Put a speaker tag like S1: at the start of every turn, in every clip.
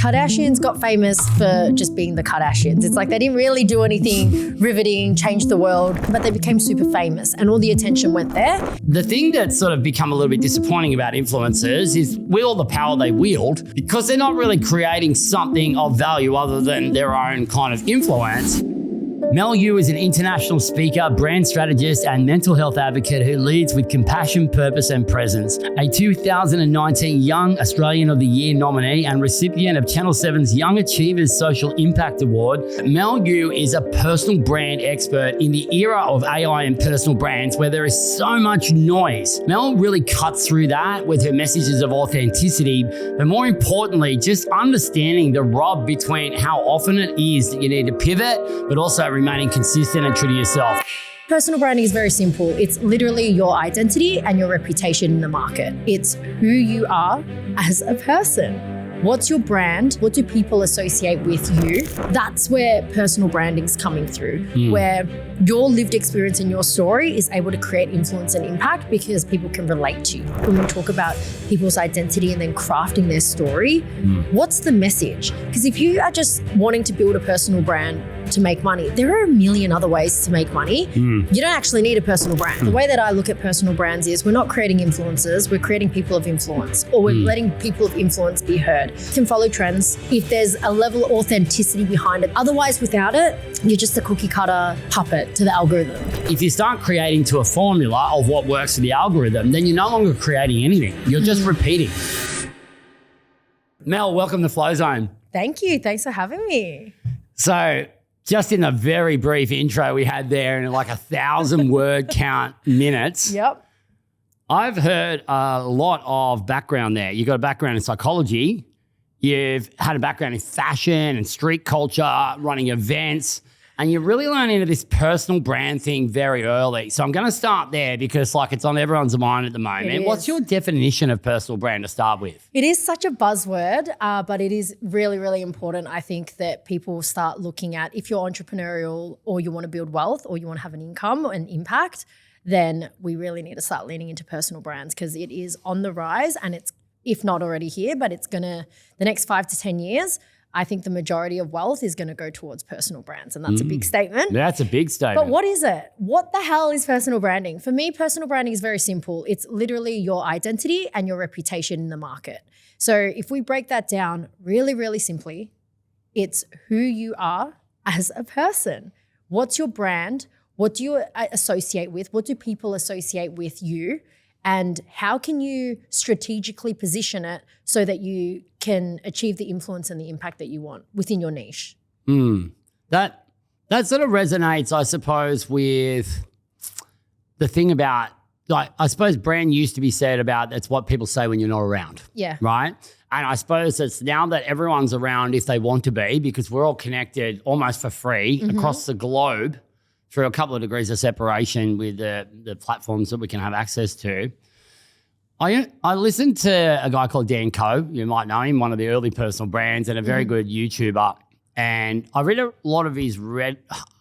S1: Kardashians got famous for just being the Kardashians. It's like they didn't really do anything riveting, change the world, but they became super famous and all the attention went there.
S2: The thing that's sort of become a little bit disappointing about influencers is with all the power they wield, because they're not really creating something of value other than their own kind of influence. Mel Yu is an international speaker, brand strategist, and mental health advocate who leads with compassion, purpose, and presence. A 2019 Young Australian of the Year nominee and recipient of Channel 7's Young Achievers Social Impact Award, Mel Yu is a personal brand expert in the era of AI and personal brands where there is so much noise. Mel really cuts through that with her messages of authenticity, but more importantly, just understanding the rub between how often it is that you need to pivot, but also remaining consistent and true to yourself.
S1: Personal branding is very simple. It's literally your identity and your reputation in the market. It's who you are as a person. What's your brand? What do people associate with you? That's where personal branding's coming through, where your lived experience and your story is able to create influence and impact because people can relate to you. When we talk about people's identity and then crafting their story, what's the message? Because if you are just wanting to build a personal brand to make money, there are a million other ways to make money. You don't actually need a personal brand. The way that I look at personal brands is we're not creating influencers, we're creating people of influence, or we're letting people of influence be heard. You can follow trends if there's a level of authenticity behind it. Otherwise, without it, you're just a cookie cutter puppet to the algorithm.
S2: If you start creating to a formula of what works for the algorithm, then you're no longer creating anything. You're just repeating. Mel, welcome to Flow Zone.
S1: Thank you. Thanks for having me.
S2: So, just in the very brief intro we had there in like 1,000 word count minutes.
S1: Yep.
S2: I've heard a lot of background there. You've got a background in psychology. You've had a background in fashion and street culture, running events, and you're really learning into this personal brand thing very early. So I'm going to start there because like it's on everyone's mind at the moment. What's your definition of personal brand to start with?
S1: It is such a buzzword, but it is really, really important. I think that people start looking at if you're entrepreneurial or you want to build wealth or you want to have an income and impact, then we really need to start leaning into personal brands because it is on the rise and it's, if not already here, but it's going to, the next 5 to 10 years, I think the majority of wealth is going to go towards personal brands. And that's a big statement.
S2: That's a big statement.
S1: But what is it? What the hell is personal branding? For me, personal branding is very simple. It's literally your identity and your reputation in the market. So if we break that down really, really simply, it's who you are as a person. What's your brand? What do you associate with? What do people associate with you? And how can you strategically position it so that you can achieve the influence and the impact that you want within your niche?
S2: That sort of resonates, I suppose, with the thing about, like, I suppose brand used to be said about that's what people say when you're not around.
S1: Yeah.
S2: Right? And I suppose it's now that everyone's around if they want to be, because we're all connected almost for free across the globe through a couple of degrees of separation with the platforms that we can have access to. I listened to a guy called Dan Coe, you might know him, one of the early personal brands and a very good YouTuber. And I read a lot of his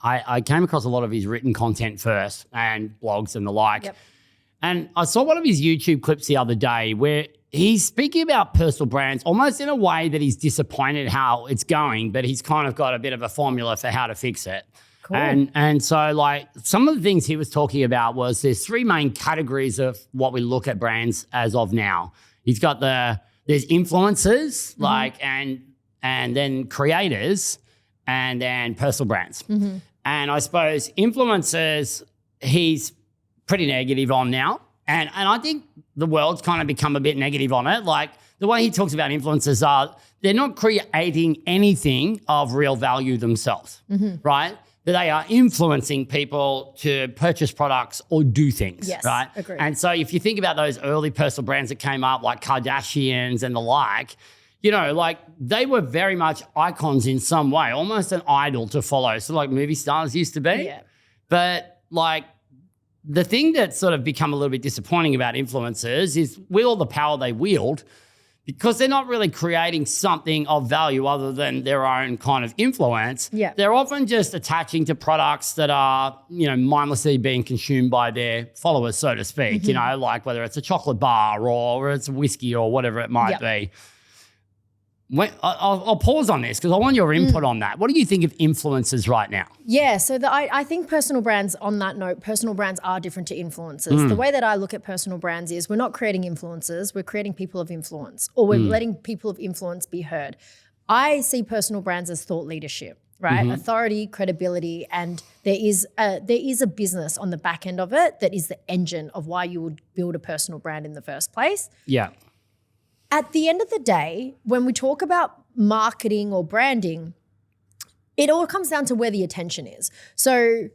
S2: I came across a lot of his written content first and blogs and the like. Yep. And I saw one of his YouTube clips the other day where he's speaking about personal brands almost in a way that he's disappointed how it's going, but he's kind of got a bit of a formula for how to fix it. Cool. And so like some of the things he was talking about was there's 3 main categories of what we look at brands as of now. He's got there's influencers like and then creators and then personal brands. And I suppose influencers he's pretty negative on now. And I think the world's kind of become a bit negative on it. Like the way he talks about influencers are they're not creating anything of real value themselves, right? But they are influencing people to purchase products or do things,
S1: yes,
S2: right?
S1: Agreed.
S2: And so if you think about those early personal brands that came up like Kardashians and the like, you know, like they were very much icons in some way, almost an idol to follow. So like movie stars used to be. Yeah. But like the thing that's sort of become a little bit disappointing about influencers is with all the power they wield, because they're not really creating something of value other than their own kind of influence. Yeah. They're often just attaching to products that are, you know, mindlessly being consumed by their followers, so to speak, you know, like whether it's a chocolate bar or it's whiskey or whatever it might be. I'll pause on this because I want your input on that. What do you think of influencers right now?
S1: Yeah, so I think personal brands, on that note, personal brands are different to influencers. The way that I look at personal brands is we're not creating influencers, we're creating people of influence, or we're letting people of influence be heard. I see personal brands as thought leadership, right? Authority, credibility, and there is a business on the back end of it that is the engine of why you would build a personal brand in the first place.
S2: Yeah.
S1: At the end of the day, when we talk about marketing or branding, it all comes down to where the attention is. So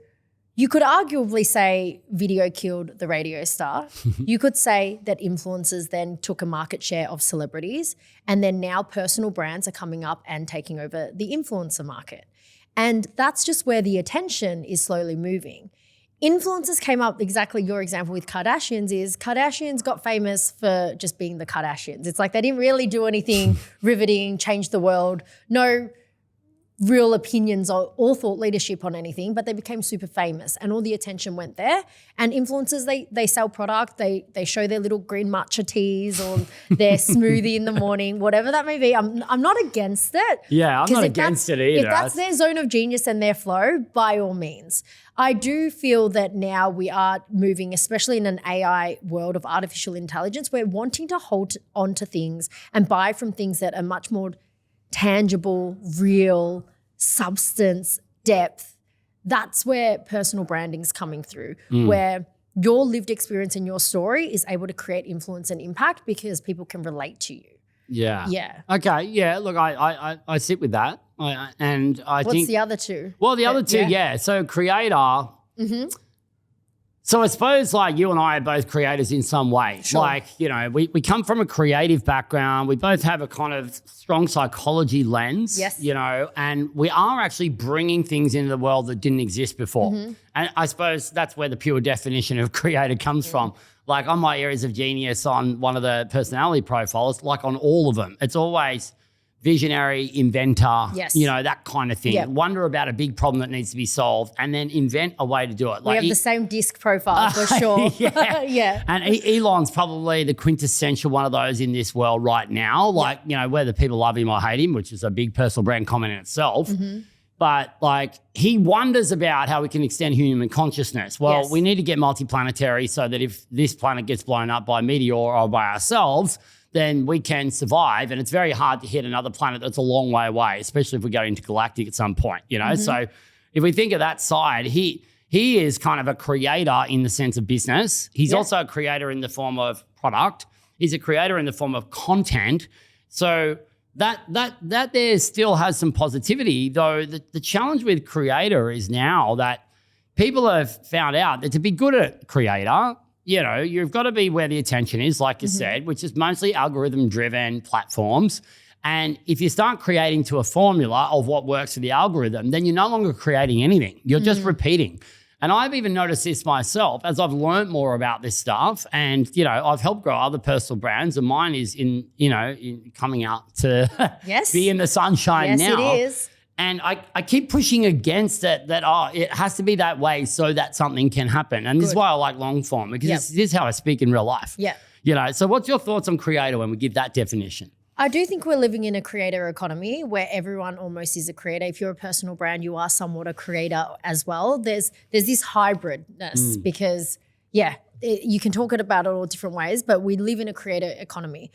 S1: you could arguably say video killed the radio star. You could say that influencers then took a market share of celebrities, and then now personal brands are coming up and taking over the influencer market. And that's just where the attention is slowly moving. Influencers came up, exactly your example with Kardashians is Kardashians got famous for just being the Kardashians. It's like they didn't really do anything riveting, change the world, no real opinions or thought leadership on anything, but they became super famous and all the attention went there. And influencers, they sell product, they show their little green matcha teas or their smoothie in the morning, whatever that may be. I'm not against it.
S2: Yeah, I'm not against it either.
S1: If that's their zone of genius and their flow, by all means. I do feel that now we are moving, especially in an AI world of artificial intelligence, we're wanting to hold on to things and buy from things that are much more tangible, real, substance, depth. That's where personal branding is coming through, where your lived experience and your story is able to create influence and impact because people can relate to you.
S2: Yeah.
S1: Yeah.
S2: Okay. Yeah. Look, I sit with that. I think.
S1: What's the other two?
S2: Well, the other two, yeah. So creator. So I suppose like you and I are both creators in some way.
S1: Sure.
S2: Like, you know, we come from a creative background. We both have a kind of strong psychology lens,
S1: Yes.
S2: you know, and we are actually bringing things into the world that didn't exist before. And I suppose that's where the pure definition of creator comes from. Like on my areas of genius on one of the personality profiles, like on all of them, it's always visionary, inventor,
S1: Yes.
S2: you know, that kind of thing.
S1: Yep.
S2: Wonder about a big problem that needs to be solved and then invent a way to do it.
S1: We have the same disc profile for sure.
S2: Yeah.
S1: Yeah.
S2: And Elon's probably the quintessential one of those in this world right now. Like, you know, whether people love him or hate him, which is a big personal brand comment in itself. But like he wonders about how we can extend human consciousness. Well,
S1: Yes.
S2: we need to get multiplanetary so that if this planet gets blown up by a meteor or by ourselves, then we can survive. And it's very hard to hit another planet that's a long way away, especially if we go intergalactic at some point, you know? So if we think of that side, he is kind of a creator in the sense of business. He's also a creator in the form of product. He's a creator in the form of content. So that there still has some positivity, though the challenge with creator is now that people have found out that to be good at creator, you know, you've got to be where the attention is, like you said, which is mostly algorithm-driven platforms. And if you start creating to a formula of what works for the algorithm, then you're no longer creating anything. You're just repeating. And I've even noticed this myself as I've learned more about this stuff. And, you know, I've helped grow other personal brands, and mine is coming out to be in the sunshine now.
S1: Yes, it is.
S2: And I keep pushing against it that, it has to be that way so that something can happen. And this is why I like long form, because this is how I speak in real life.
S1: Yeah.
S2: You know, so what's your thoughts on creator when we give that definition?
S1: I do think we're living in a creator economy where everyone almost is a creator. If you're a personal brand, you are somewhat a creator as well. There's this hybridness because, you can talk about it all different ways, but we live in a creator economy.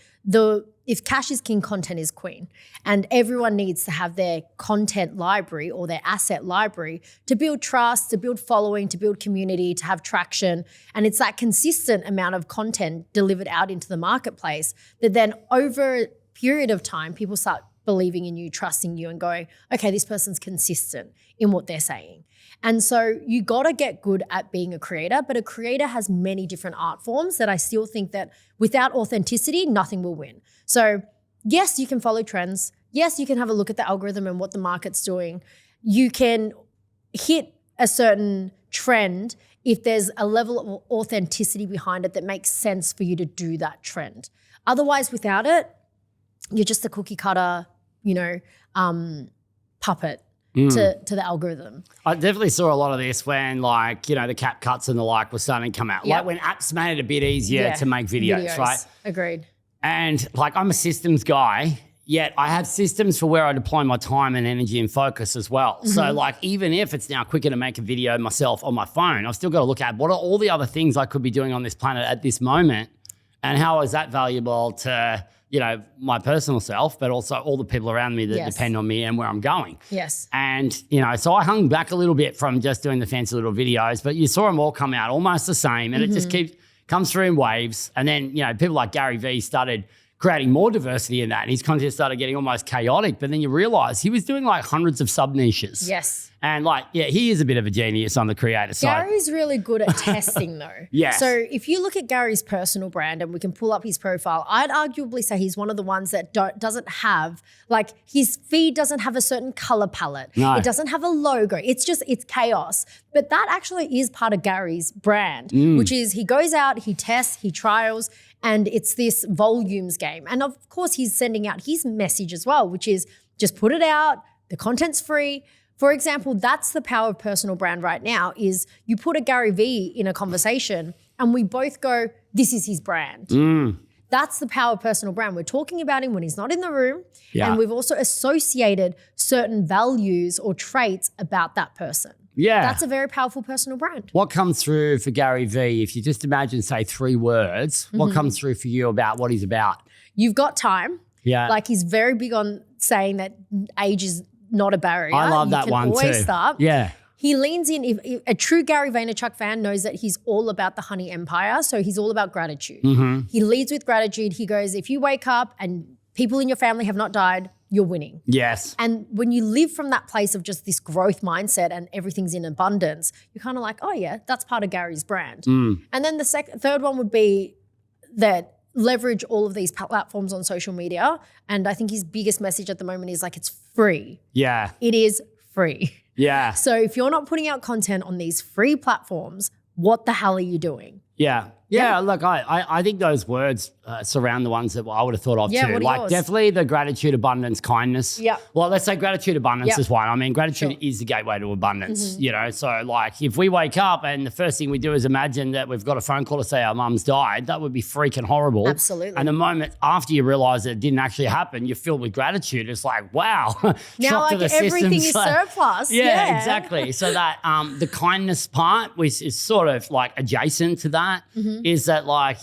S1: If cash is king, content is queen. And everyone needs to have their content library or their asset library to build trust, to build following, to build community, to have traction. And it's that consistent amount of content delivered out into the marketplace that then over a period of time, people start believing in you, trusting you and going, okay, this person's consistent in what they're saying. And so you got to get good at being a creator, but a creator has many different art forms that I still think that without authenticity, nothing will win. So yes, you can follow trends. Yes, you can have a look at the algorithm and what the market's doing. You can hit a certain trend if there's a level of authenticity behind it that makes sense for you to do that trend. Otherwise, without it, you're just a cookie cutter, puppet to the algorithm.
S2: I definitely saw a lot of this when, like, the cap cuts and the like were starting to come out.
S1: Yep.
S2: Like when apps made it a bit easier to make videos, right?
S1: Agreed.
S2: And like I'm a systems guy, yet I have systems for where I deploy my time and energy and focus as well. So like, even if it's now quicker to make a video myself on my phone, I've still got to look at what are all the other things I could be doing on this planet at this moment, and how is that valuable to, my personal self, but also all the people around me that depend on me and where I'm going.
S1: Yes.
S2: And, so I hung back a little bit from just doing the fancy little videos, but you saw them all come out almost the same, and it just comes through in waves. And then, people like Gary Vee started creating more diversity in that, and his content started getting almost chaotic. But then you realize he was doing like hundreds of sub niches.
S1: Yes.
S2: And he is a bit of a genius on the creator side.
S1: Gary's really good at testing though.
S2: Yes.
S1: So if you look at Gary's personal brand, and we can pull up his profile, I'd arguably say he's one of the ones that doesn't have, like, his feed doesn't have a certain color palette.
S2: No.
S1: It doesn't have a logo. It's chaos. But that actually is part of Gary's brand, which is he goes out, he tests, he trials, and it's this volumes game. And of course, he's sending out his message as well, which is just put it out. The content's free. For example, that's the power of personal brand right now, is you put a Gary Vee in a conversation and we both go, this is his brand. That's the power of personal brand. We're talking about him when he's not in the room. Yeah. And we've also associated certain values or traits about that person.
S2: Yeah.
S1: That's a very powerful personal brand.
S2: What comes through for Gary Vee, if you just imagine, say, 3 words, what comes through for you about what he's about?
S1: You've got time.
S2: Yeah.
S1: Like, he's very big on saying that age is not a barrier.
S2: I love that one too.
S1: You can always start.
S2: Yeah.
S1: He leans in. If a true Gary Vaynerchuk fan knows that he's all about the honey empire. So he's all about gratitude. He leads with gratitude. He goes, if you wake up and people in your family have not died, you're winning.
S2: Yes.
S1: And when you live from that place of just this growth mindset and everything's in abundance, you're kind of like, oh yeah, that's part of Gary's brand. And then the third one would be that leverage all of these platforms on social media. And I think his biggest message at the moment is like, it's free.
S2: Yeah.
S1: It is free.
S2: Yeah.
S1: So if you're not putting out content on these free platforms, what the hell are you doing?
S2: Yeah. Yeah, look, I think those words surround the ones that I would have thought of too.
S1: What are
S2: like
S1: yours?
S2: Definitely the gratitude, abundance, kindness.
S1: Yeah.
S2: Well, let's say gratitude, abundance is one. I mean, gratitude is the gateway to abundance, So like, if we wake up and the first thing we do is imagine that we've got a phone call to say our mum's died, that would be freaking horrible.
S1: Absolutely.
S2: And the moment after you realize that it didn't actually happen, you're filled with gratitude. It's like, wow.
S1: Now like everything is surplus.
S2: Yeah, exactly. So that the kindness part, which is sort of like adjacent to that, is that like,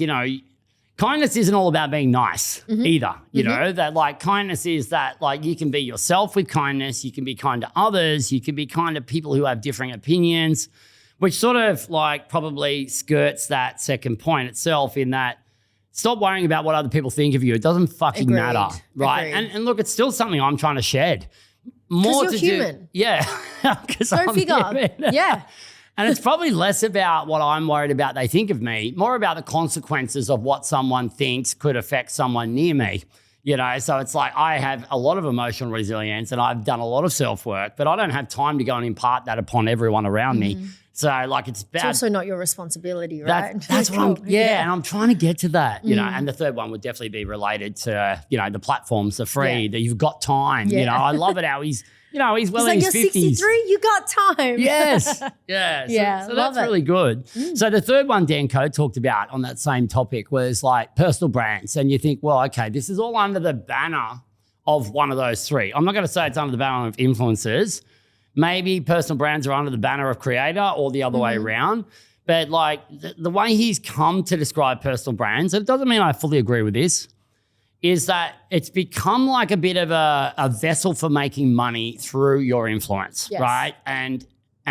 S2: kindness isn't all about being nice either, you know, that like kindness is that like you can be yourself with kindness, you can be kind to others, you can be kind to people who have differing opinions, which sort of like probably skirts that second point itself, in that stop worrying about what other people think of you. It doesn't fucking matter, right? And look, it's still something I'm trying to shed. More
S1: you're
S2: to
S1: human.
S2: Do, yeah.
S1: Go figure. Yeah.
S2: And it's probably less about what I'm worried about they think of me, more about the consequences of what someone thinks could affect someone near me. So it's like I have a lot of emotional resilience and I've done a lot of self-work, but I don't have time to go and impart that upon everyone around me. So like it's bad.
S1: It's also not your responsibility, right?
S2: That's what and I'm trying to get to that, and the third one would definitely be related to, the platforms, the free, that you've got time. I love it how he's well
S1: he's
S2: in
S1: like,
S2: his
S1: you're
S2: 50s.
S1: 63, you got time.
S2: Yes. Yeah. So
S1: love
S2: that's
S1: it.
S2: really good. So the third one Dan Coe talked about on that same topic was like personal brands. And you think, well, okay, this is all under the banner of one of those three. I'm not going to say it's under the banner of influencers. Maybe personal brands are under the banner of creator or the other way around. But like the way he's come to describe personal brands, and it doesn't mean I fully agree with this, is that it's become like a bit of a vessel for making money through your influence, right? And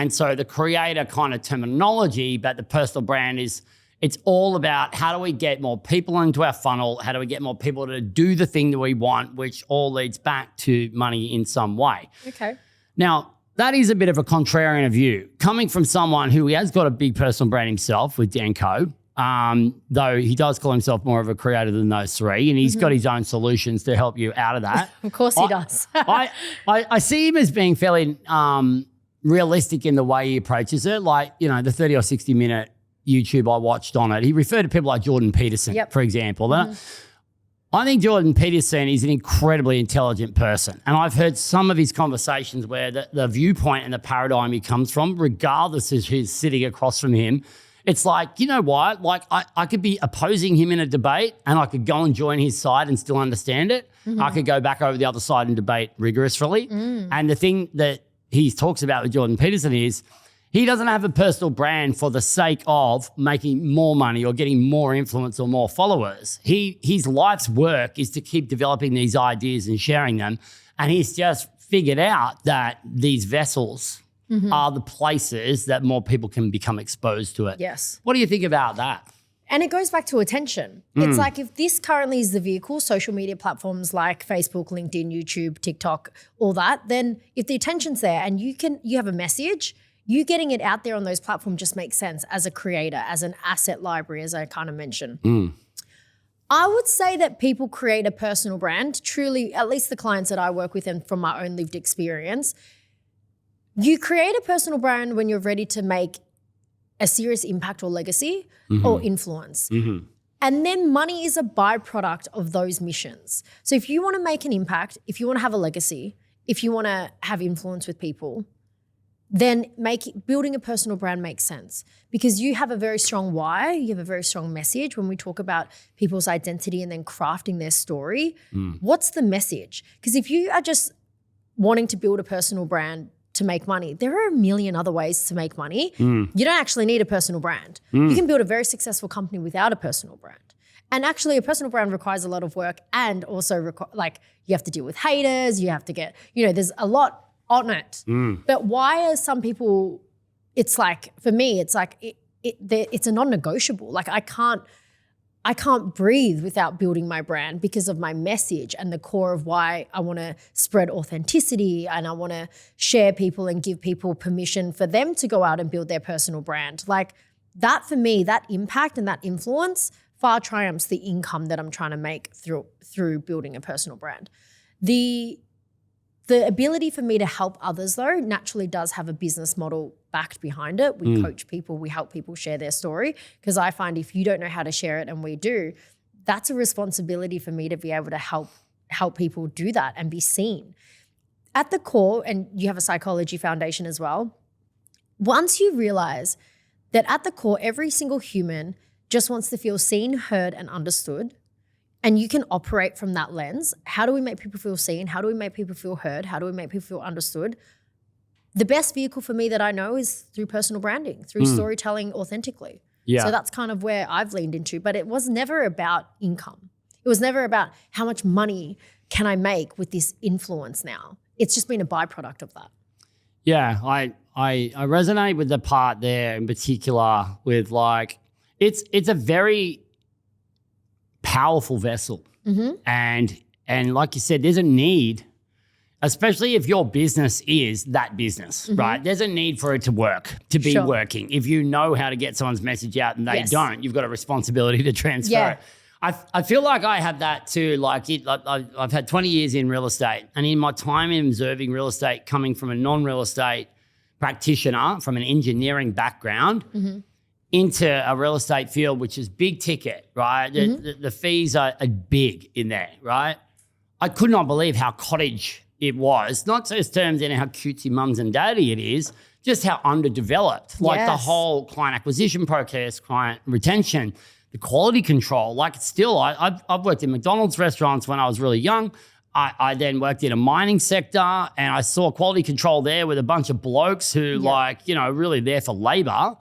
S2: so the creator kind of terminology, but the personal brand it's all about how do we get more people into our funnel? How do we get more people to do the thing that we want, which all leads back to money in some way.
S1: Okay.
S2: Now, that is a bit of a contrarian view coming from someone who has got a big personal brand himself with Dan Coe. Though he does call himself more of a creator than those three, and he's got his own solutions to help you out of that.
S1: Of course he does.
S2: I see him as being fairly realistic in the way he approaches it. Like, the 30 or 60 minute YouTube I watched on it, he referred to people like Jordan Peterson, for example. I think Jordan Peterson is an incredibly intelligent person. And I've heard some of his conversations where the viewpoint and the paradigm he comes from, regardless of who's sitting across from him, It's like, you know what? Like I could be opposing him in a debate and I could go and join his side and still understand it. I could go back over the other side and debate rigorously. And the thing that he talks about with Jordan Peterson is he doesn't have a personal brand for the sake of making more money or getting more influence or more followers. His life's work is to keep developing these ideas and sharing them. And he's just figured out that these vessels are the places that more people can become exposed to it.
S1: Yes.
S2: What do you think about that?
S1: And it goes back to attention. It's like if this currently is the vehicle, social media platforms like Facebook, LinkedIn, YouTube, TikTok, all that, then if the attention's there and you have a message, you getting it out there on those platforms just makes sense as a creator, as an asset library, as I kind of mentioned. I would say that people create a personal brand, truly, at least the clients that I work with and from my own lived experience. You create a personal brand when you're ready to make a serious impact or legacy or influence. And then money is a byproduct of those missions. So if you want to make an impact, if you want to have a legacy, if you want to have influence with people, then building a personal brand makes sense because you have a very strong why, you have a very strong message. When we talk about people's identity and then crafting their story, what's the message? Because if you are just wanting to build a personal brand to make money, there are a million other ways to make money. You don't actually need a personal brand. You can build a very successful company without a personal brand. And actually a personal brand requires a lot of work and also you have to deal with haters, you have to get, there's a lot on it. But why are some people, it's like, for me, it's like, it's a non-negotiable. Like I can't breathe without building my brand because of my message and the core of why I want to spread authenticity and I want to share people and give people permission for them to go out and build their personal brand. Like that for me, that impact and that influence far triumphs the income that I'm trying to make through building a personal brand. The ability for me to help others though naturally does have a business model backed behind it. We coach people, we help people share their story because I find if you don't know how to share it and we do, that's a responsibility for me to be able to help people do that and be seen. At the core, and you have a psychology foundation as well, once you realize that at the core, every single human just wants to feel seen, heard, and understood, and you can operate from that lens. How do we make people feel seen? How do we make people feel heard? How do we make people feel understood? The best vehicle for me that I know is through personal branding, through storytelling authentically. Yeah. So that's kind of where I've leaned into, but it was never about income. It was never about how much money can I make with this influence now. It's just been a byproduct of that.
S2: Yeah, I resonate with the part there in particular with like, it's a very powerful vessel. And like you said, there's a need, especially if your business is that business, right? There's a need for it to work, to be working. If you know how to get someone's message out and they don't, you've got a responsibility to transfer it. I feel like I have that too. I've had 20 years in real estate, and in my time in observing real estate, coming from a non-real estate practitioner, from an engineering background, into a real estate field, which is big ticket, right? The fees are big in there, right? I could not believe how cottage it was, not just terms in how cutesy mums and daddy it is, just how underdeveloped. Like the whole client acquisition process, client retention, the quality control. Like still, I've worked in McDonald's restaurants when I was really young. I then worked in a mining sector and I saw quality control there with a bunch of blokes who really there for labor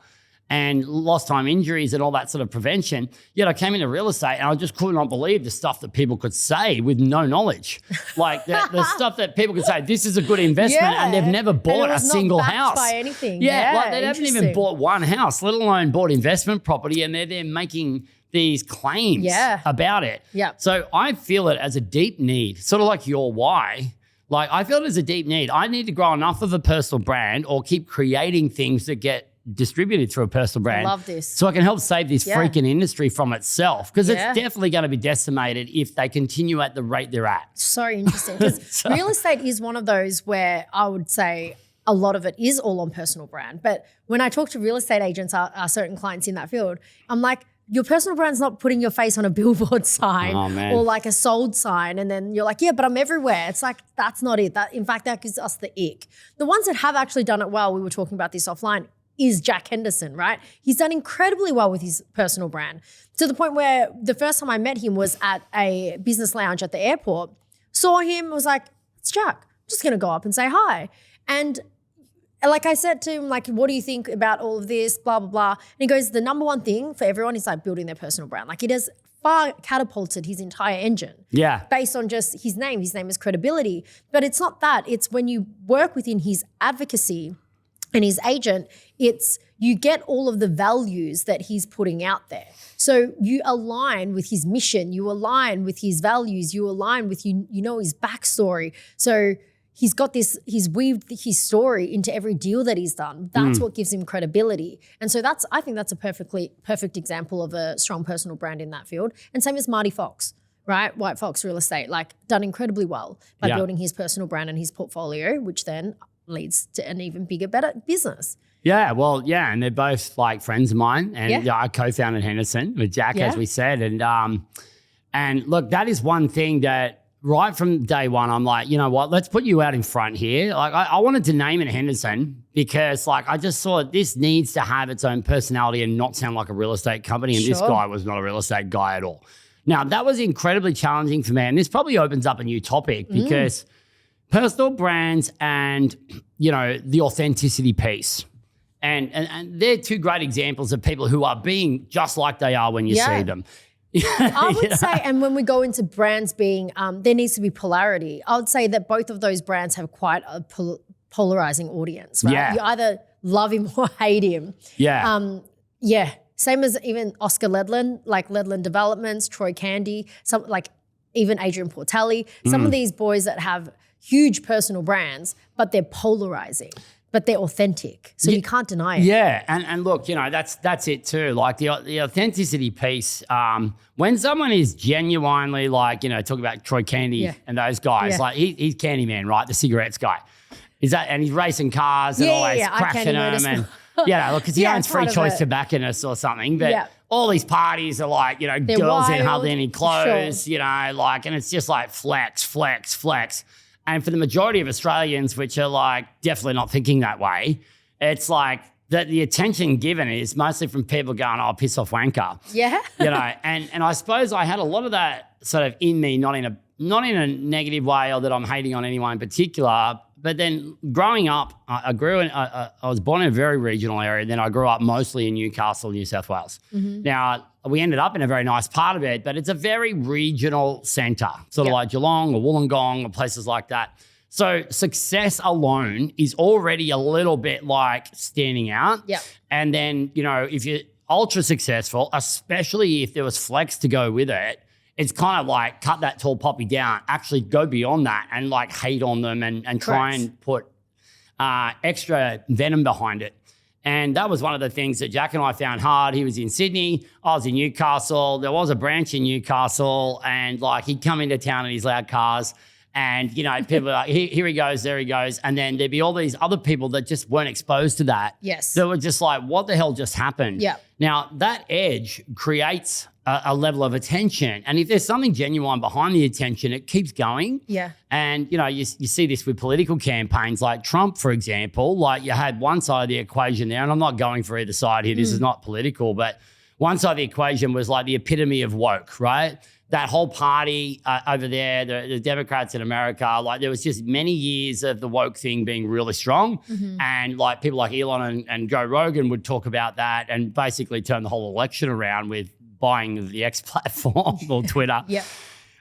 S2: and lost time injuries and all that sort of prevention. Yet I came into real estate and I just could not believe the stuff that people could say with no knowledge. Like the stuff that people could say, this is a good investment, and they've never bought a single house.
S1: By anything.
S2: Like they haven't even bought one house, let alone bought investment property, and they're there making these claims about it. So I feel it as a deep need, sort of like your why. Like I feel it as a deep need. I need to grow enough of a personal brand or keep creating things that get distributed through a personal brand.
S1: I love this.
S2: So I can help save this freaking industry from itself, because it's definitely going to be decimated if they continue at the rate they're at.
S1: So interesting, because real estate is one of those where I would say a lot of it is all on personal brand. But when I talk to real estate agents, our certain clients in that field, I'm like, your personal brand's not putting your face on a billboard sign or like a sold sign. And then you're like, yeah, but I'm everywhere. It's like, that's not it. In fact, that gives us the ick. The ones that have actually done it well, we were talking about this offline, is Jack Henderson, right? He's done incredibly well with his personal brand, to the point where the first time I met him was at a business lounge at the airport. Saw him, was like, it's Jack. I'm just going to go up and say hi. And like I said to him, like, what do you think about all of this, blah, blah, blah. And he goes, the number one thing for everyone is like building their personal brand. Like, it has far catapulted his entire engine.
S2: Yeah.
S1: Based on just his name. His name is credibility. But it's not that. It's when you work within his advocacy and his agent, it's you get all of the values that he's putting out there. So you align with his mission, you align with his values, you align with, you know, his backstory. So he's got this, he's weaved his story into every deal that he's done. That's what gives him credibility. And so I think that's a perfect example of a strong personal brand in that field. And same as Marty Fox, right? White Fox Real Estate, like done incredibly well by building his personal brand and his portfolio, which then leads to an even bigger, better business.
S2: Yeah, well, yeah, and they're both like friends of mine, and I co-founded Henderson with Jack, as we said, and look, that is one thing that right from day one, I'm like, you know what, let's put you out in front here. Like, I wanted to name it Henderson because, like, I just thought this needs to have its own personality and not sound like a real estate company, and this guy was not a real estate guy at all. Now, that was incredibly challenging for me, and this probably opens up a new topic because personal brands and, you know, the authenticity piece. And they're two great examples of people who are being just like they are when you see them.
S1: I would say, and when we go into brands being, there needs to be polarity. I would say that both of those brands have quite a polarizing audience, right?
S2: Yeah.
S1: You either love him or hate him.
S2: Yeah.
S1: Same as even Oscar Ledlin, like Ledlin Developments, Troy Candy, some like even Adrian Portelli, some of these boys that have huge personal brands, but they're polarizing. But they're authentic, so you can't deny it.
S2: Yeah, and look, you know, that's it too. Like the authenticity piece, when someone is genuinely like, you know, talk about Troy Candy and those guys, like he's Candyman, right? The cigarettes guy. And he's racing cars and always crashing them. And look, because he owns Free Choice Tobacconists or something. But all these parties are like, you know, they're girls wild. In hardly any clothes, you know, like, and it's just like flex, flex, flex. And for the majority of Australians, which are like definitely not thinking that way, it's like that the attention given is mostly from people going, oh, piss off wanker. Yeah. You know, and I suppose I had a lot of that sort of in me, not in a negative way or that I'm hating on anyone in particular. But then growing up, I was born in a very regional area. And then I grew up mostly in Newcastle, New South Wales. Now, we ended up in a very nice part of it, but it's a very regional centre, sort of like Geelong or Wollongong or places like that. So success alone is already a little bit like standing out. Yeah. And then, you know, if you're ultra successful, especially if there was flex to go with it, it's kind of like cut that tall poppy down, actually go beyond that and like hate on them and try and put extra venom behind it. And that was one of the things that Jack and I found hard. He was in Sydney, I was in Newcastle. There was a branch in Newcastle and like he'd come into town in his loud cars and, you know, people were like, here he goes, there he goes. And then there'd be all these other people that just weren't exposed to that. Yes. That were just like, what the hell just happened? Yeah. Now, that edge creates a level of attention. And if there's something genuine behind the attention, it keeps going. Yeah. And, you know, you see this with political campaigns like Trump, for example. Like you had one side of the equation there, and I'm not going for either side here. This is not political, but one side of the equation was like the epitome of woke, right? That whole party over there, the Democrats in America, like there was just many years of the woke thing being really strong. And like people like Elon and Joe Rogan would talk about that and basically turn the whole election around with buying the X platform or Twitter.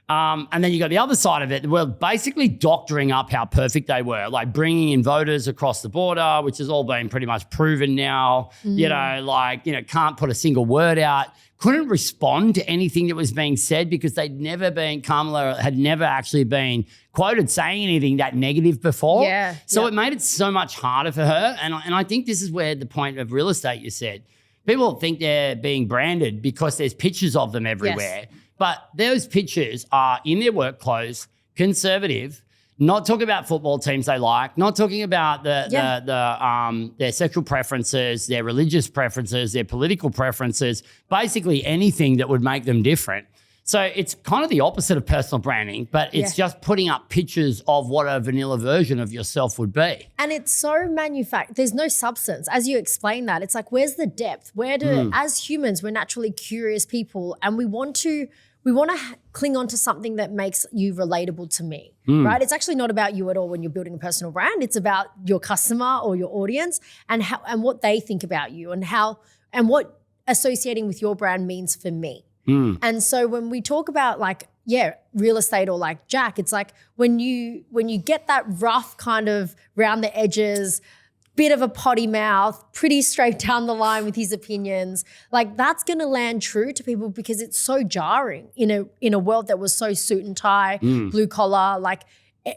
S2: And then you got the other side of it. We're basically doctoring up how perfect they were, like bringing in voters across the border, which has all been pretty much proven now. You know, like, you know, can't put a single word out. Couldn't respond to anything that was being said because Kamala had never actually been quoted saying anything that negative before. So it made it so much harder for her. And I think this is where the point of real estate you said. People think they're being branded because there's pictures of them everywhere. But those pictures are in their work clothes, conservative, not talking about football teams they like, not talking about their sexual preferences, their religious preferences, their political preferences, basically anything that would make them different. So it's kind of the opposite of personal branding, but it's just putting up pictures of what a vanilla version of yourself would be.
S1: And it's so manufactured. There's no substance. As you explain that, it's like, where's the depth? Where do, as humans, we're naturally curious people, and we want to cling on to something that makes you relatable to me, right? It's actually not about you at all when you're building a personal brand. It's about your customer or your audience and how and what they think about you and what associating with your brand means for me. And so when we talk about like, real estate or like Jack, it's like when you get that rough kind of round the edges, bit of a potty mouth, pretty straight down the line with his opinions, like that's going to land true to people because it's so jarring in a world that was so suit and tie, blue collar, like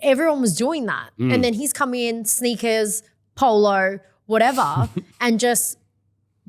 S1: everyone was doing that. And then he's come in, sneakers, polo, whatever, and just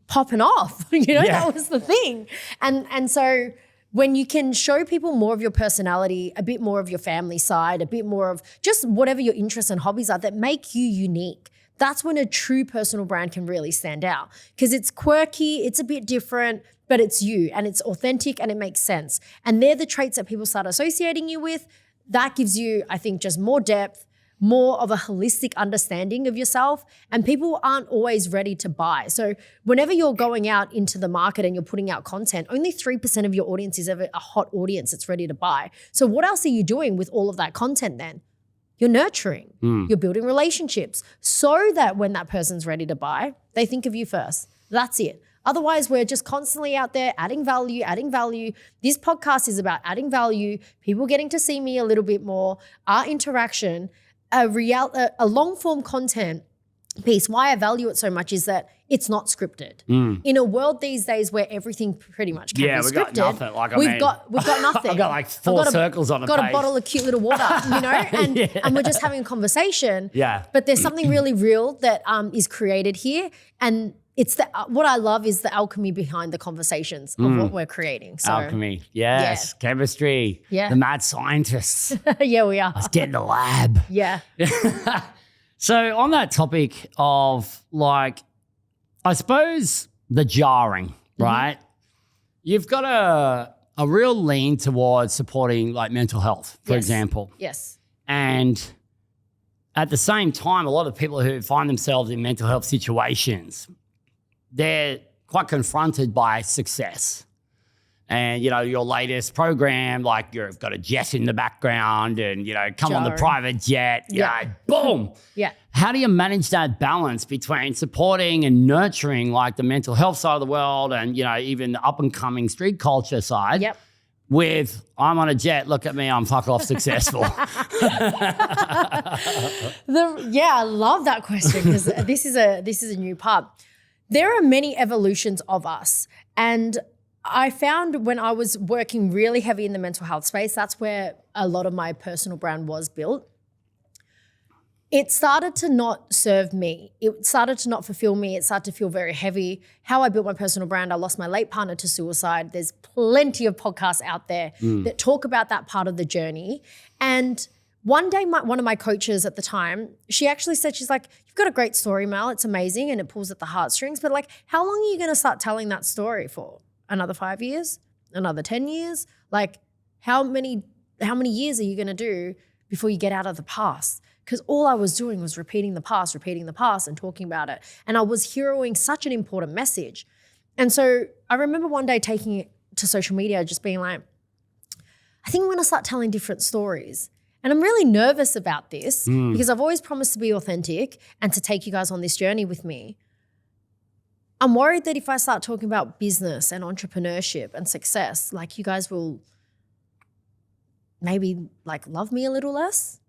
S1: popping off, that was the thing. And so when you can show people more of your personality, a bit more of your family side, a bit more of just whatever your interests and hobbies are that make you unique, that's when a true personal brand can really stand out because it's quirky, it's a bit different, but it's you and it's authentic and it makes sense. And they're the traits that people start associating you with. That gives you, I think, just more depth, more of a holistic understanding of yourself, and people aren't always ready to buy. So whenever you're going out into the market and you're putting out content, only 3% of your audience is ever a hot audience that's ready to buy. So what else are you doing with all of that content then? You're nurturing, you're building relationships so that when that person's ready to buy, they think of you first. That's it. Otherwise, we're just constantly out there adding value. This podcast is about adding value, people getting to see me a little bit more, our interaction, a long form content piece. Why I value it so much is that it's not scripted. In a world these days where everything pretty much can be scripted,
S2: we've got nothing.
S1: We've got nothing.
S2: I've got like four circles on a page.
S1: Got a bottle of cute little water, and we're just having a conversation.
S2: Yeah.
S1: But there's something really real that is created here, and it's what I love is the alchemy behind the conversations of what we're creating. So,
S2: alchemy, yes, chemistry, the mad scientists.
S1: Yeah, we are.
S2: Let's get in the lab.
S1: Yeah.
S2: So on that topic of like, I suppose the jarring, right? You've got a real lean towards supporting like mental health, for example.
S1: Yes.
S2: And at the same time, a lot of people who find themselves in mental health situations, they're quite confronted by success. And, your latest program, like you've got a jet in the background and, come on the private jet, boom.
S1: Yeah.
S2: How do you manage that balance between supporting and nurturing like the mental health side of the world and, even the up and coming street culture side with I'm on a jet, look at me, I'm fuck off successful?
S1: I love that question because this is a new part. There are many evolutions of us, and I found when I was working really heavy in the mental health space, that's where a lot of my personal brand was built. It started to not serve me. It started to not fulfill me. It started to feel very heavy. How I built my personal brand, I lost my late partner to suicide. There's plenty of podcasts out there that talk about that part of the journey. And one day, one of my coaches at the time, she actually said, she's like, you've got a great story, Mel. It's amazing and it pulls at the heartstrings. But like, how long are you going to start telling that story for? Another 5 years? Another 10 years? Like, how many years are you going to do before you get out of the past? Because all I was doing was repeating the past and talking about it. And I was heroing such an important message. And so I remember one day taking it to social media, just being like, I think I'm going to start telling different stories. And I'm really nervous about this because I've always promised to be authentic and to take you guys on this journey with me. I'm worried that if I start talking about business and entrepreneurship and success, like you guys will maybe like love me a little less.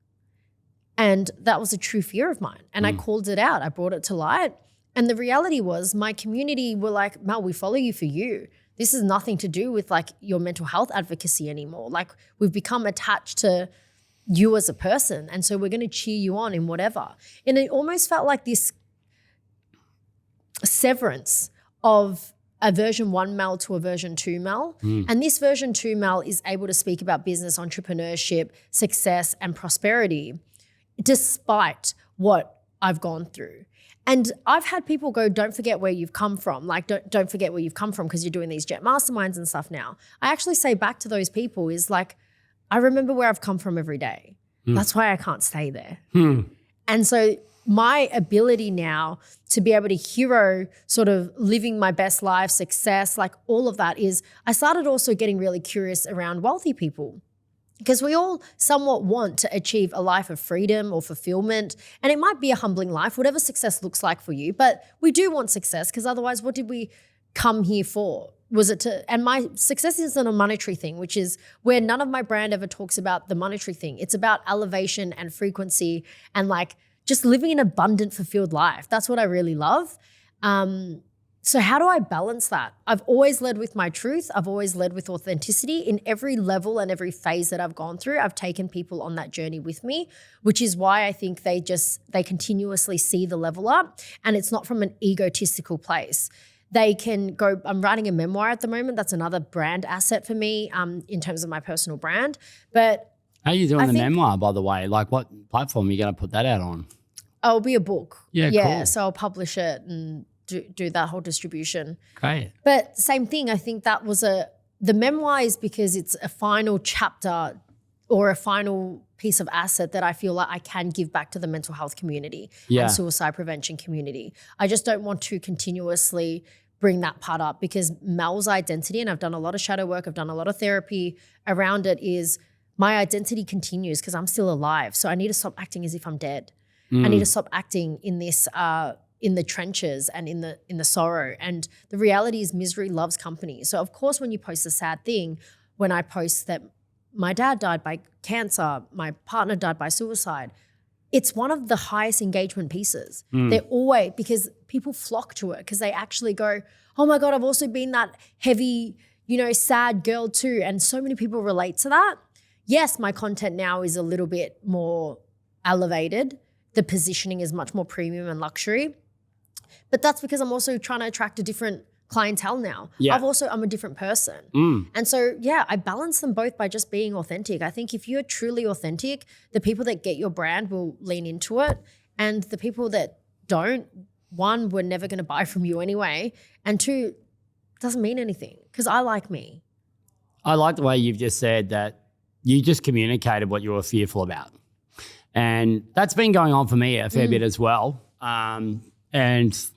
S1: And that was a true fear of mine. And I called it out. I brought it to light. And the reality was my community were like, Mel, we follow you for you. This is nothing to do with like your mental health advocacy anymore. Like we've become attached to you as a person. And so we're going to cheer you on in whatever. And it almost felt like this severance of a version 1 Mel to a version 2 Mel. And this version 2 Mel is able to speak about business, entrepreneurship, success, and prosperity, despite what I've gone through. And I've had people go, don't forget where you've come from. Like, don't forget where you've come from because you're doing these jet masterminds and stuff now. I actually say back to those people is like, I remember where I've come from every day. That's why I can't stay there. And so my ability now to be able to hero sort of living my best life, success, like all of that is I started also getting really curious around wealthy people. Because we all somewhat want to achieve a life of freedom or fulfillment. And it might be a humbling life, whatever success looks like for you. But we do want success because otherwise what did we come here for? Was it to, and my success isn't a monetary thing, which is where none of my brand ever talks about the monetary thing. It's about elevation and frequency and like just living an abundant, fulfilled life. That's what I really love. So how do I balance that? I've always led with my truth. I've always led with authenticity. In every level and every phase that I've gone through, I've taken people on that journey with me, which is why I think they continuously see the level up, and it's not from an egotistical place. They can go, I'm writing a memoir at the moment. That's another brand asset for me in terms of my personal brand. But
S2: how are you doing the memoir, by the way? Like what platform are you going to put that out on?
S1: Oh, it'll be a book.
S2: Yeah, cool.
S1: So I'll publish it and do that whole distribution.
S2: Great.
S1: But same thing, I think that was the memoir is because it's a final chapter or a final piece of asset that I feel like I can give back to the mental health community and suicide prevention community. I just don't want to continuously bring that part up because Mel's identity, and I've done a lot of shadow work, I've done a lot of therapy around it, is my identity continues because I'm still alive. So I need to stop acting as if I'm dead. I need to stop acting in this in the trenches and in the sorrow. And the reality is misery loves company. So of course, when you post a sad thing, when I post that my dad died by cancer, my partner died by suicide, it's one of the highest engagement pieces. They're always, because people flock to it because they actually go, oh my God, I've also been that heavy, sad girl too. And so many people relate to that. Yes, my content now is a little bit more elevated. The positioning is much more premium and luxury. But that's because I'm also trying to attract a different clientele now.
S2: Yeah.
S1: I'm a different person. And so, I balance them both by just being authentic. I think if you're truly authentic, the people that get your brand will lean into it. And the people that don't, one, we're never going to buy from you anyway. And two, doesn't mean anything because I like me.
S2: I like the way you've just said that you just communicated what you were fearful about. And that's been going on for me a fair bit as well. And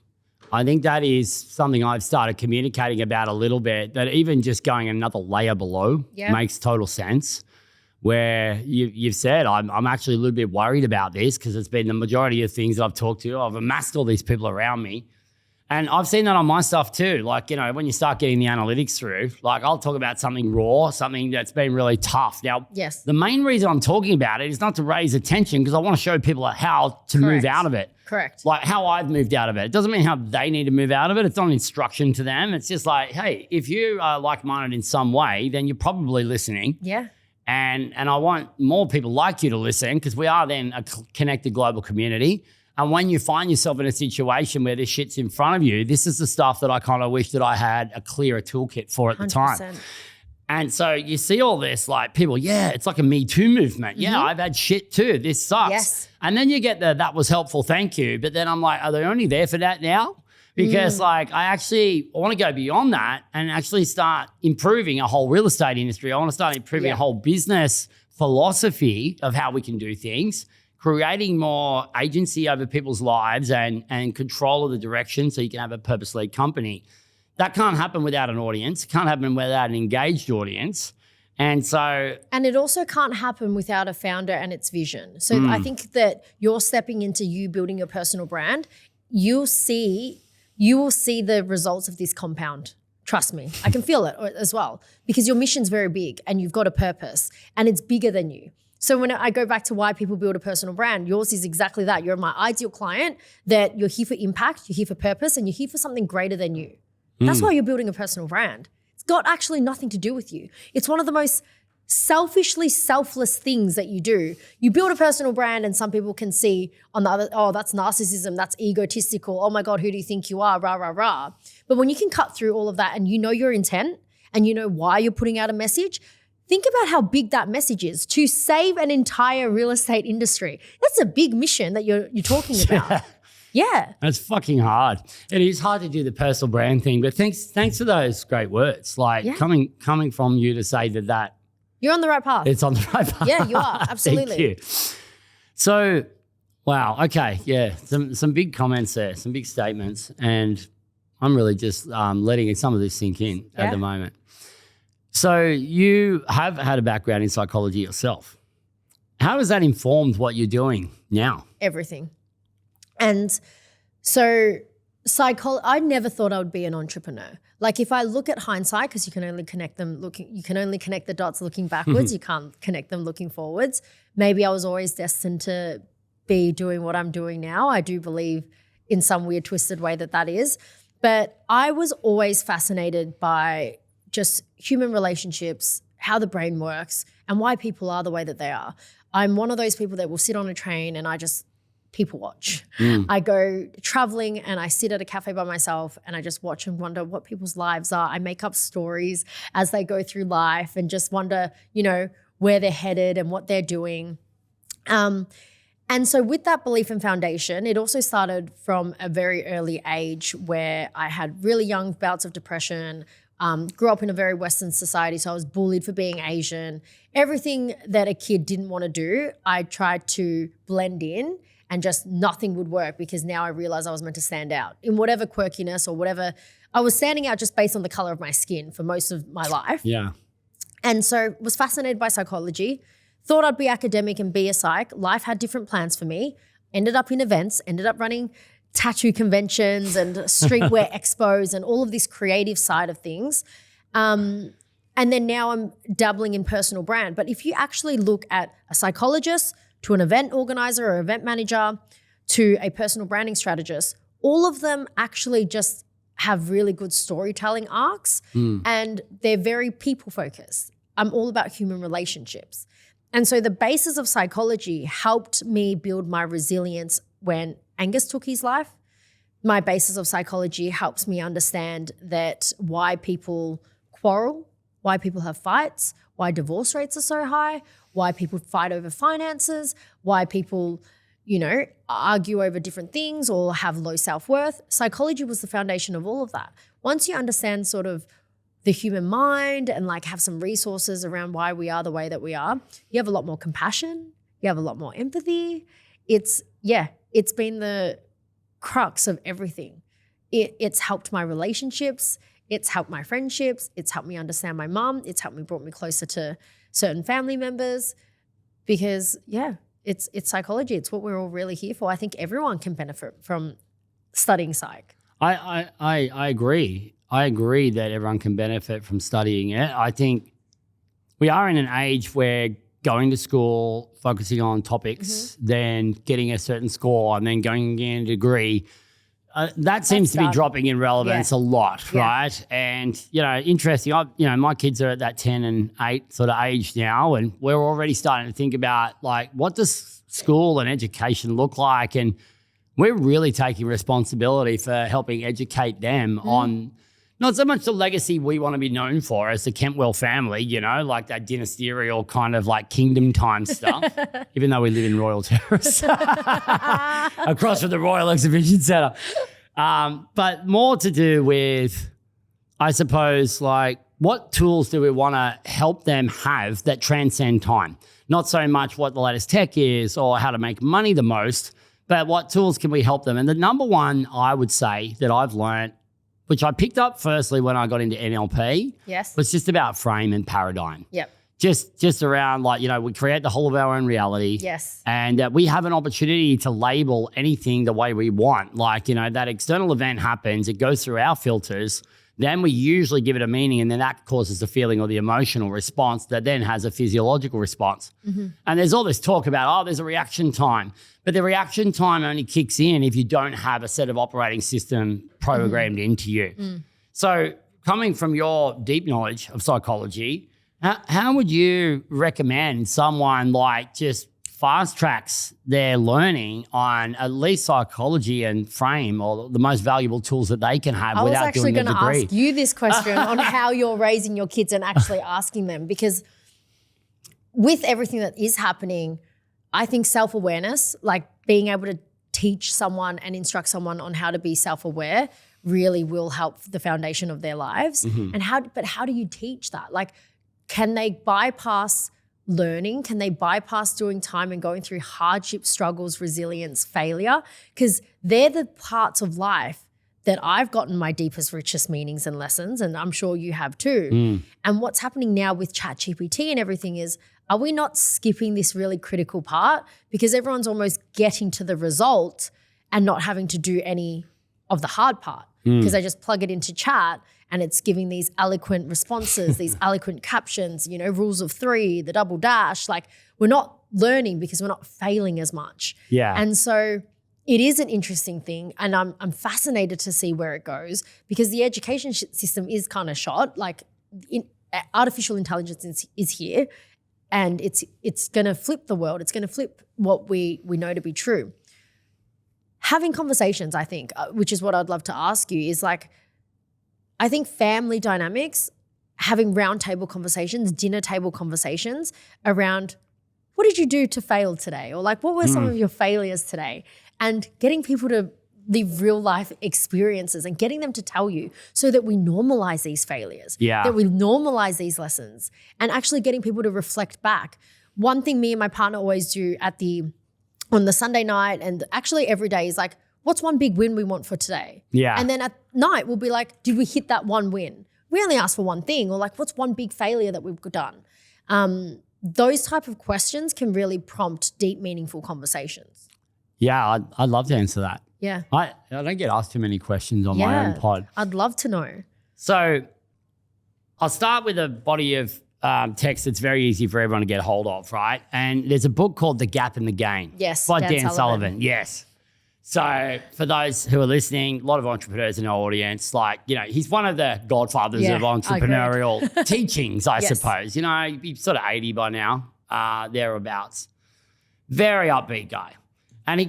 S2: I think that is something I've started communicating about a little bit, that even just going another layer below makes total sense, where you've said, I'm actually a little bit worried about this because it's been the majority of things that I've talked to. I've amassed all these people around me. And I've seen that on my stuff too. Like, when you start getting the analytics through, like I'll talk about something raw, something that's been really tough. Now, the main reason I'm talking about it is not to raise attention because I want to show people how to move out of it.
S1: Correct.
S2: Like how I've moved out of it. It doesn't mean how they need to move out of it. It's not an instruction to them. It's just like, hey, if you are like-minded in some way, then you're probably listening.
S1: Yeah.
S2: And I want more people like you to listen because we are then a connected global community. And when you find yourself in a situation where this shit's in front of you, this is the stuff that I kind of wish that I had a clearer toolkit for at 100%. The time. And so you see all this, like people, it's like a Me Too movement. Yeah, I've had shit too. This sucks.
S1: Yes.
S2: And then you get that was helpful, thank you. But then I'm like, are they only there for that now? Because I want to go beyond that and actually start improving a whole real estate industry. I want to start improving a whole business philosophy of how we can do things, creating more agency over people's lives and control of the direction so you can have a purpose-led company. That can't happen without an audience. It can't happen without an engaged audience. And it also can't happen without a founder and its vision. So I think that you're stepping into you building your personal brand. You will see the results of this compound. Trust me, I can feel it as well because your mission's very big and you've got a purpose and it's bigger than you. So when I go back to why people build a personal brand, yours is exactly that. You're my ideal client, that you're here for impact, you're here for purpose, and you're here for something greater than you. That's why you're building a personal brand. It's got actually nothing to do with you. It's one of the most selfishly selfless things that you do. You build a personal brand and some people can see on the other, oh, that's narcissism, that's egotistical. Oh my God, who do you think you are? Rah, rah, rah. But when you can cut through all of that and you know your intent and you know why you're putting out a message,
S1: Think about how big that message is to save an entire real estate industry. That's a big mission that you're talking about. Yeah.
S2: That's fucking hard. It is hard to do the personal brand thing, but thanks for those great words. Like coming from you to say that
S1: you're on the right path.
S2: It's on the right path.
S1: Yeah, you are. Absolutely.
S2: Thank you. So, wow. Okay. Yeah. Some big comments there, some big statements. And I'm really just letting some of this sink in at the moment. So you have had a background in psychology yourself. How has that informed what you're doing now?
S1: Everything. And so I never thought I would be an entrepreneur. Like if I look at hindsight, because you can only connect the dots looking backwards, you can't connect them looking forwards. Maybe I was always destined to be doing what I'm doing now. I do believe in some weird twisted way that is. But I was always fascinated by just human relationships, how the brain works, and why people are the way that they are. I'm one of those people that will sit on a train and I just people watch. I go traveling and I sit at a cafe by myself and I just watch and wonder what people's lives are. I make up stories as they go through life and just wonder, where they're headed and what they're doing. And so with that belief and foundation, it also started from a very early age where I had really young bouts of depression, grew up in a very Western society, so I was bullied for being Asian. Everything that a kid didn't want to do, I tried to blend in and just nothing would work because now I realized I was meant to stand out in whatever quirkiness or whatever. I was standing out just based on the color of my skin for most of my life.
S2: Yeah.
S1: And so was fascinated by psychology, thought I'd be academic and be a psych. Life had different plans for me. Ended up in events, ended up running tattoo conventions and streetwear expos and all of this creative side of things. And then now I'm dabbling in personal brand. But if you actually look at a psychologist to an event organizer or event manager to a personal branding strategist, all of them actually just have really good storytelling arcs and they're very people focused. I'm all about human relationships. And so the basis of psychology helped me build my resilience when Angus took his life. My basis of psychology helps me understand that why people quarrel, why people have fights, why divorce rates are so high, why people fight over finances, why people, argue over different things or have low self-worth. Psychology was the foundation of all of that. Once you understand sort of the human mind and have some resources around why we are the way that we are, you have a lot more compassion, you have a lot more empathy. It's been the crux of everything. It's helped my relationships, it's helped my friendships, it's helped me understand my mom, it's brought me closer to certain family members because it's psychology. It's what we're all really here for. I think everyone can benefit from studying psych.
S2: I agree. I agree that everyone can benefit from studying it. I think we are in an age where going to school, focusing on topics, then getting a certain score and then going and getting a degree, that seems to be dropping in relevance a lot, right? And, interesting. My kids are at that 10 and 8 sort of age now, and we're already starting to think about what does school and education look like? And we're really taking responsibility for helping educate them on not so much the legacy we want to be known for as the Kentwell family, like that dynasterial kind of kingdom time stuff, even though we live in Royal Terrace across from the Royal Exhibition Centre. But more to do with, I suppose, what tools do we want to help them have that transcend time? Not so much what the latest tech is or how to make money the most, but what tools can we help them? And the number one I would say that I've learned, which I picked up firstly when I got into NLP, was just about frame and paradigm.
S1: Yep.
S2: Just around we create the whole of our own reality.
S1: Yes.
S2: And we have an opportunity to label anything the way we want. That external event happens, it goes through our filters, then we usually give it a meaning and then that causes the feeling or the emotional response that then has a physiological response. And there's all this talk about, there's a reaction time. But the reaction time only kicks in if you don't have a set of operating system programmed into you. So coming from your deep knowledge of psychology, how would you recommend someone just fast tracks their learning on at least psychology and frame or the most valuable tools that they can have without doing a degree?
S1: I was actually going to ask you this question on how you're raising your kids and actually asking them, because with everything that is happening, I think self-awareness, like being able to teach someone and instruct someone on how to be self-aware really will help the foundation of their lives. And how do you teach that? Like, can they bypass learning? Can they bypass doing time and going through hardship, struggles, resilience, failure? Because they're the parts of life that I've gotten my deepest, richest meanings and lessons, and I'm sure you have too. And what's happening now with ChatGPT and everything is, are we not skipping this really critical part? Because everyone's almost getting to the result and not having to do any of the hard part, because they just plug it into chat and it's giving these eloquent responses, these eloquent captions, you know, rules of three, the double dash. Like, we're not learning because we're not failing as much.
S2: Yeah.
S1: And so it is an interesting thing, and I'm fascinated to see where it goes, because the education system is kind of shot. Like, artificial intelligence is here, and it's going to flip the world. It's going to flip what we know to be true. Having conversations, I think, which is what I'd love to ask you, is like, I think family dynamics, having round table conversations, dinner table conversations around, what did you do to fail today? Or like, what were some of your failures today? And getting people to live real life experiences and getting them to tell you, so that we normalize these failures, that we normalize these lessons, and actually getting people to reflect back. One thing me and my partner always do on the Sunday night, and actually every day, is like, what's one big win we want for today?
S2: Yeah.
S1: And then at night we'll be like, did we hit that one win? We only asked for one thing. Or like, what's one big failure that we've done? Those type of questions can really prompt deep, meaningful conversations.
S2: Yeah, I'd love to answer that.
S1: Yeah.
S2: I don't get asked too many questions on my own pod.
S1: I'd love to know.
S2: So I'll start with a body of text that's very easy for everyone to get hold of, right? And there's a book called The Gap and the Gain.
S1: Yes,
S2: by Dan Sullivan. Yes. So for those who are listening, a lot of entrepreneurs in our audience, like, you know, he's one of the godfathers of entrepreneurial teachings, I suppose. You know, he's sort of 80 by now, thereabouts. Very upbeat guy. And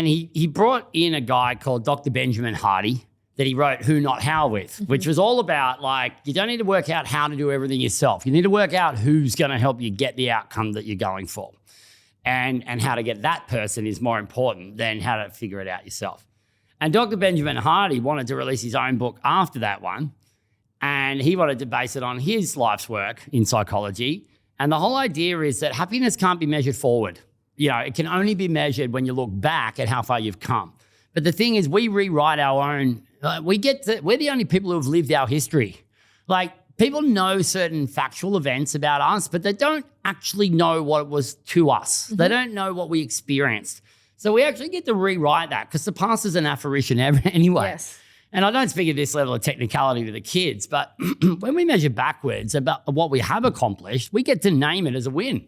S2: he brought in a guy called Dr. Benjamin Hardy that he wrote Who Not How with, which was all about, like, you don't need to work out how to do everything yourself. You need to work out who's going to help you get the outcome that you're going for. And how to get that person is more important than how to figure it out yourself. And Dr. Benjamin Hardy wanted to release his own book after that one, and he wanted to base it on his life's work in psychology. And the whole idea is that happiness can't be measured forward. You know, it can only be measured when you look back at how far you've come. But the thing is, we rewrite our own, we're the only people who have lived our history. Like, people know certain factual events about us, but they don't actually know what it was to us. They don't know what we experienced. So we actually get to rewrite that, because the past is an apparition anyway.
S1: Yes.
S2: And I don't speak of this level of technicality to the kids, but when we measure backwards about what we have accomplished, we get to name it as a win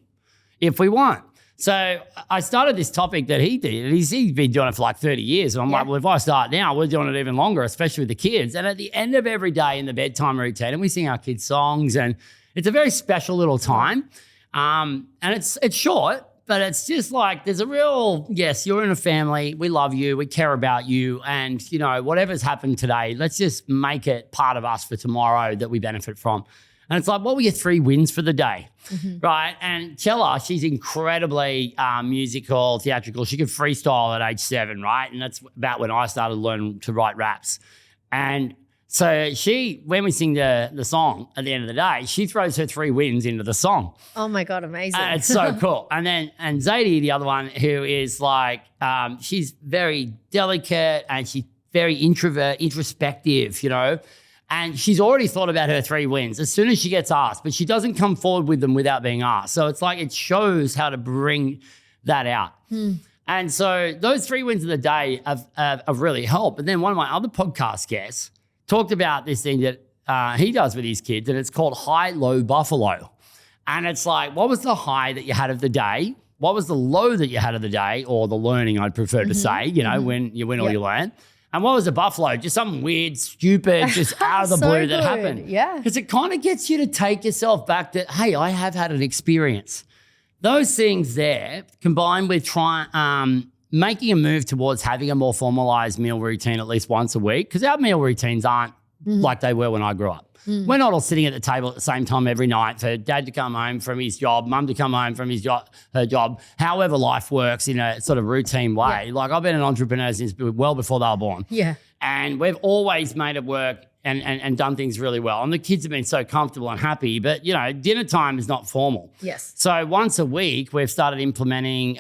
S2: if we want. So I started this topic that he did, and he's been doing it for like 30 years. And I'm like, well, if I start now, we're doing it even longer, especially with the kids. And at the end of every day in the bedtime routine, and we sing our kids' songs, and it's a very special little time. And it's short, but it's just like, there's a real, yes, you're in a family. We love you. We care about you. And, you know, whatever's happened today, let's just make it part of us for tomorrow that we benefit from. And it's like, what were your 3 wins for the day, right? And Chella, she's incredibly musical, theatrical. She could freestyle at age 7, right? And that's about when I started learning to write raps. And so when we sing the song at the end of the day, she throws her 3 wins into the song.
S1: Oh my God, amazing.
S2: It's so cool. And Zadie, the other one, who is like, she's very delicate and she's very introspective, you know. And she's already thought about her 3 wins as soon as she gets asked, but she doesn't come forward with them without being asked. So it's like, it shows how to bring that out. And so those 3 wins of the day have really helped. But then one of my other podcast guests talked about this thing that he does with his kids, and it's called high, low, buffalo. And it's like, what was the high that you had of the day? What was the low that you had of the day, or the learning, I'd prefer to say, you know, when you win or you learn. And what was a buffalo? Just something weird, stupid, just out of the blue that happened.
S1: Yeah.
S2: Because it kind of gets you to take yourself back to, hey, I have had an experience. Those things there, combined with making a move towards having a more formalized meal routine at least once a week, because our meal routines aren't like they were when I grew up. We're not all sitting at the table at the same time every night for dad to come home from his job, mum to come home from her job, however life works in a sort of routine way. Like I've been an entrepreneur since well before they were born.
S1: Yeah.
S2: And we've always made it work and done things really well. And the kids have been so comfortable and happy, but, dinner time is not formal.
S1: Yes.
S2: So once a week, we've started implementing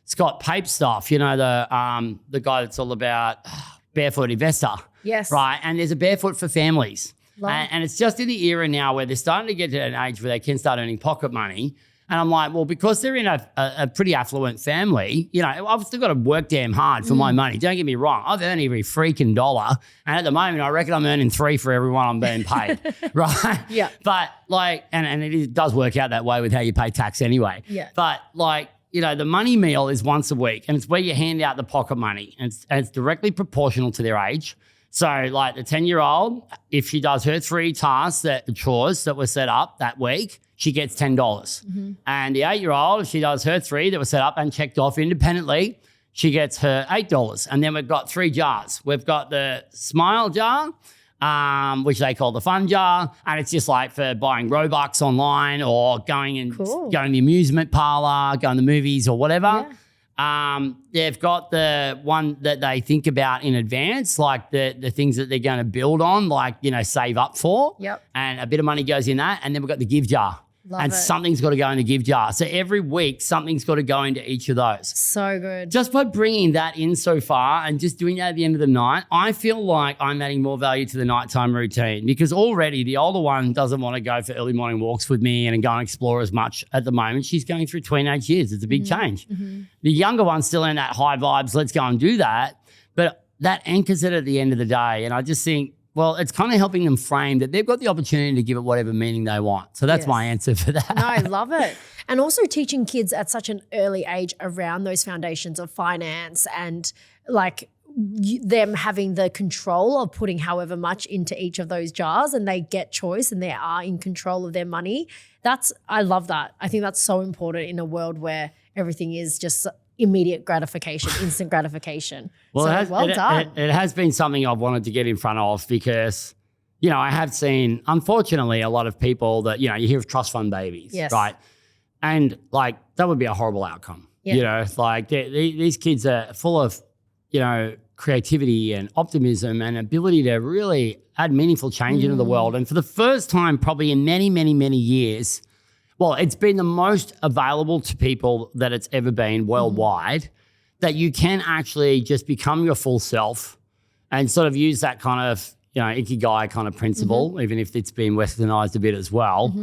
S2: Scott Pape stuff, the guy that's all about barefoot investor.
S1: Yes.
S2: Right. And there's a barefoot for families. And it's just in the era now where they're starting to get to an age where they can start earning pocket money. And I'm like, well, because they're in a pretty affluent family, I've still got to work damn hard for my money. Don't get me wrong. I've earned every freaking dollar. And at the moment, I reckon I'm earning 3 for every one I'm being paid. Right?
S1: Yeah.
S2: But and it does work out that way with how you pay tax anyway.
S1: Yeah.
S2: But the money meal is once a week, and it's where you hand out the pocket money, and it's directly proportional to their age. So the 10-year-old, if she does her 3 tasks, chores that were set up that week, she gets $10. Mm-hmm. And the 8-year-old, if she does her 3 that were set up and checked off independently, she gets her $8. And then we've got 3 jars. We've got the smile jar, which they call the fun jar. And it's just for buying Robux online or going to the amusement parlor, going to the movies or whatever.
S1: Yeah.
S2: They've got the one that they think about in advance, like the things that they're going to build on, save up for.
S1: Yep.
S2: And a bit of money goes in that. And then we've got the give jar.
S1: Love it.
S2: Something's got to go in the give jar. So every week, something's got to go into each of those.
S1: So good.
S2: Just by bringing that in so far and just doing that at the end of the night, I feel like I'm adding more value to the nighttime routine, because already the older one doesn't want to go for early morning walks with me and go and explore as much at the moment. She's going through teenage years. It's a big change. Mm-hmm. The younger one's still in that high vibes, let's go and do that. But that anchors it at the end of the day. And I just think, well, it's kind of helping them frame that they've got the opportunity to give it whatever meaning they want. So that's my answer for that.
S1: No, I love it. And also teaching kids at such an early age around those foundations of finance and them having the control of putting however much into each of those jars, and they get choice and they are in control of their money. I love that. I think that's so important in a world where everything is just immediate gratification, instant gratification.
S2: Well,
S1: so done.
S2: It has been something I've wanted to get in front of because, I have seen, unfortunately, a lot of people that, you hear of trust fund babies, right? And that would be a horrible outcome.
S1: Yeah.
S2: These kids are full of, creativity and optimism and ability to really add meaningful change into the world. And for the first time, probably in many, many, many years, well, it's been the most available to people that it's ever been worldwide, that you can actually just become your full self and sort of use that kind of, ikigai kind of principle, even if it's been westernized a bit as well,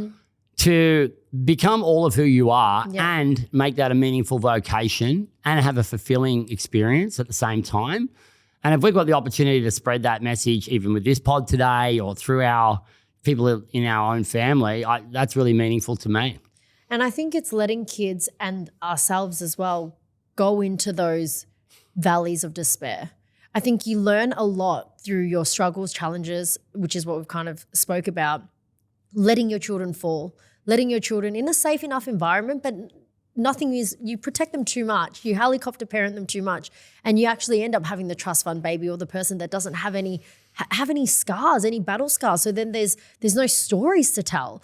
S2: to become all of who you are and make that a meaningful vocation and have a fulfilling experience at the same time. And if we've got the opportunity to spread that message, even with this pod today or through our people in our own family, that's really meaningful to me.
S1: And I think it's letting kids and ourselves as well go into those valleys of despair. I think you learn a lot through your struggles, challenges, which is what we've kind of spoke about, letting your children fall, letting your children in a safe enough environment, but you protect them too much, you helicopter parent them too much, and you actually end up having the trust fund baby or the person that doesn't have any scars, any battle scars. So then there's no stories to tell.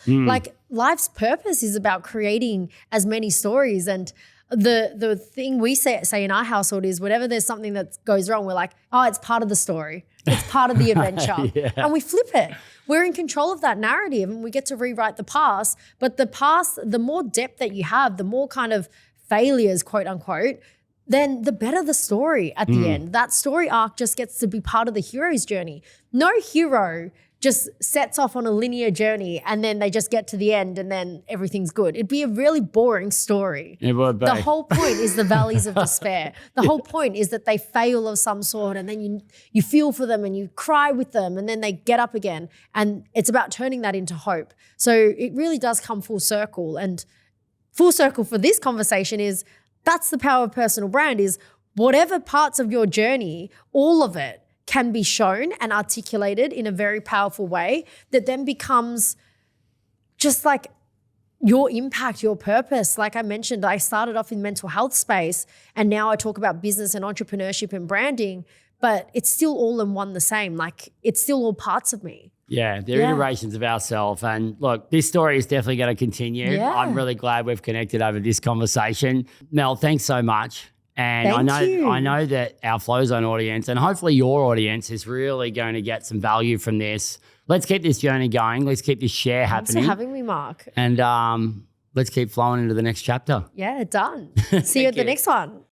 S1: Life's purpose is about creating as many stories. And the thing we say in our household is whenever there's something that goes wrong, we're like, oh, it's part of the story. It's part of the adventure. And we flip it. We're in control of that narrative and we get to rewrite the past. But the past, the more depth that you have, the more kind of failures, quote unquote, then the better the story at the end. That story arc just gets to be part of the hero's journey. No hero just sets off on a linear journey and then they just get to the end and then everything's good. It'd be a really boring story.
S2: It would be.
S1: The whole point is the valleys of despair. The whole point is that they fail of some sort and then you feel for them and you cry with them and then they get up again. And it's about turning that into hope. So it really does come full circle. And full circle for this conversation is that's the power of personal brand, is whatever parts of your journey, all of it can be shown and articulated in a very powerful way that then becomes just like your impact, your purpose. Like I mentioned, I started off in mental health space and now I talk about business and entrepreneurship and branding but it's still all in one the same. Like it's still all parts of me.
S2: Yeah, they're iterations of ourselves. And look, this story is definitely going to continue.
S1: Yeah.
S2: I'm really glad we've connected over this conversation. Mel, thanks so much. And
S1: Thank you.
S2: I know that our Flow Zone audience and hopefully your audience is really going to get some value from this. Let's keep this journey going. Let's keep this share happening.
S1: Thanks for having me, Mark.
S2: And let's keep flowing into the next chapter.
S1: Yeah, done. See you at the next one.